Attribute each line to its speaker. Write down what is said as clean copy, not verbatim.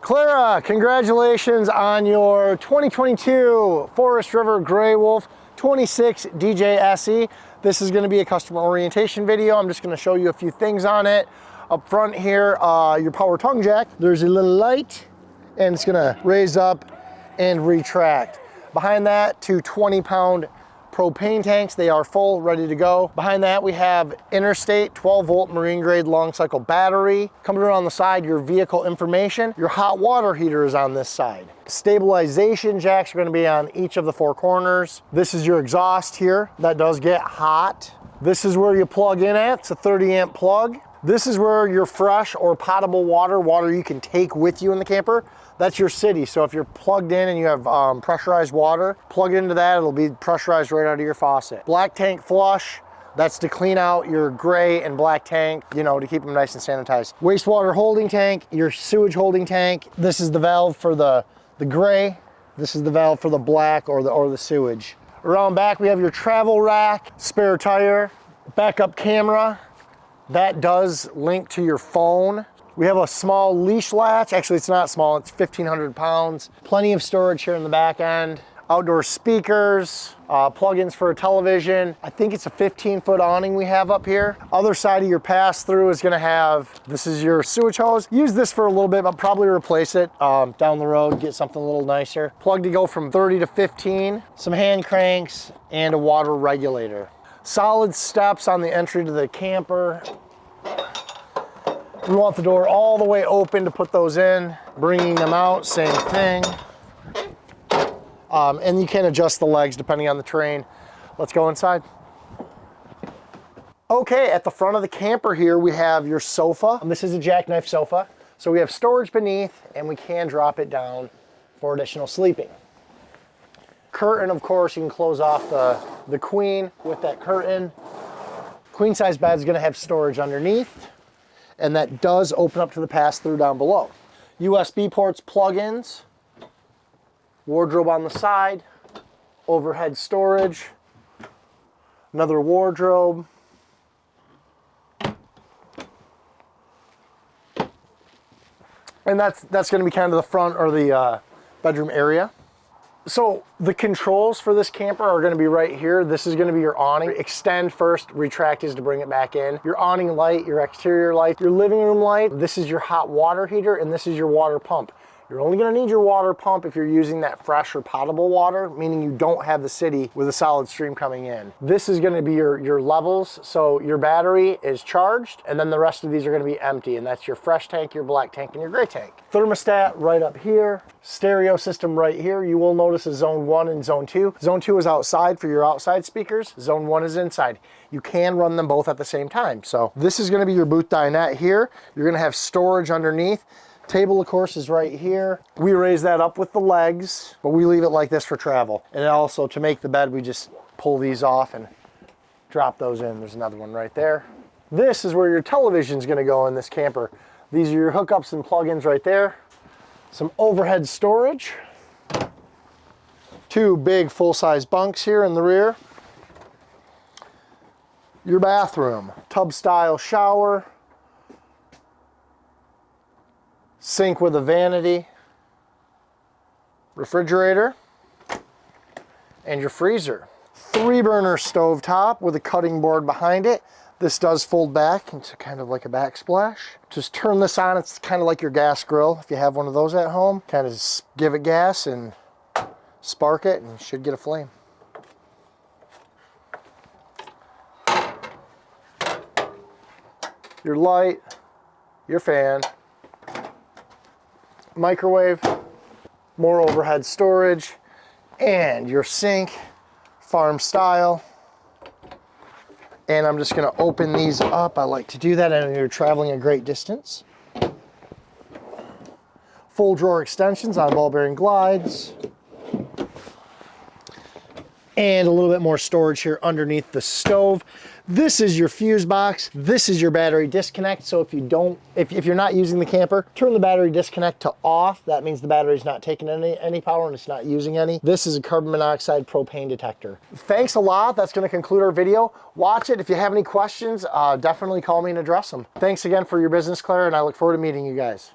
Speaker 1: Clara, congratulations on your 2022 Forest River Grey Wolf 26 DJ SE. This is going to be a customer orientation video. I'm just going to show you a few things on it. Up front here, your power tongue jack. There's a little light and it's going to raise up and retract. Behind that, two 20-pound propane tanks. They are full, ready to go. Behind that, we have Interstate 12-volt marine grade long cycle battery. Coming around the side, your vehicle information. Your hot water heater is on this side. Stabilization jacks are going to be on each of the four corners. This is your exhaust here. That does get hot. This is where you plug in at. It's a 30-amp plug. This is where your fresh or potable water you can take with you in the camper. That's your city. So if you're plugged in and you have pressurized water, plug into that, it'll be pressurized right out of your faucet. Black tank flush, that's to clean out your gray and black tank, you know, to keep them nice and sanitized. Wastewater holding tank, your sewage holding tank. This is the valve for the gray. This is the valve for the black or the sewage. Around back, we have your travel rack, spare tire, backup camera. That does link to your phone. We have a small leash latch. Actually, it's not small, it's 1,500 pounds. Plenty of storage here in the back end. Outdoor speakers, plugins for a television. I think it's a 15-foot awning we have up here. Other side of your pass-through is gonna have, this is your sewage hose. Use this for a little bit, but probably replace it down the road, get something a little nicer. Plug to go from 30 to 15, some hand cranks, and a water regulator. Solid steps on the entry to the camper. We want the door all the way open to put those in. Bringing them out, same thing. And you can adjust the legs depending on the terrain. Let's go inside. Okay, at the front of the camper here, we have your sofa. This is a jackknife sofa. So we have storage beneath and we can drop it down for additional sleeping. Curtain, of course, you can close off the queen with that curtain. Queen size bed is gonna have storage underneath, and that does open up to the pass-through down below. USB ports, plug-ins, wardrobe on the side, overhead storage, another wardrobe. And that's gonna be kind of the front or the bedroom area. So the controls for this camper are gonna be right here. This is gonna be your awning. Extend first, retract is to bring it back in. Your awning light, your exterior light, your living room light. This is your hot water heater, and this is your water pump. You're only gonna need your water pump if you're using that fresh or potable water, meaning you don't have the city with a solid stream coming in. This is gonna be your levels. So your battery is charged, and then the rest of these are gonna be empty, and that's your fresh tank, your black tank, and your gray tank. Thermostat right up here. Stereo system right here. You will notice a zone 1 and zone 2. Zone 2 is outside for your outside speakers. Zone 1 is inside. You can run them both at the same time. So this is gonna be your booth dinette here. You're gonna have storage underneath. Table, of course, is right here. We raise that up with the legs, but we leave it like this for travel. And also to make the bed, we just pull these off and drop those in. There's another one right there. This is where your television's gonna go in this camper. These are your hookups and plugins right there. Some overhead storage. Two big full-size bunks here in the rear. Your bathroom, tub-style shower. Sink with a vanity, refrigerator, and your freezer. 3-burner stove top with a cutting board behind it. This does fold back into kind of like a backsplash. Just turn this on, it's kind of like your gas grill. If you have one of those at home, kind of give it gas and spark it and you should get a flame. Your light, your fan, microwave, more overhead storage, and your sink, farm style. And I'm just gonna open these up. I like to do that when you're traveling a great distance. Full drawer extensions on ball bearing glides. And a little bit more storage here underneath the stove. This is your fuse box. This is your battery disconnect. So if you're not using the camper, turn the battery disconnect to off. That means the battery's not taking any power and it's not using any. This is a carbon monoxide propane detector. Thanks a lot. That's gonna conclude our video. Watch it. If you have any questions, definitely call me and address them. Thanks again for your business, Claire, and I look forward to meeting you guys.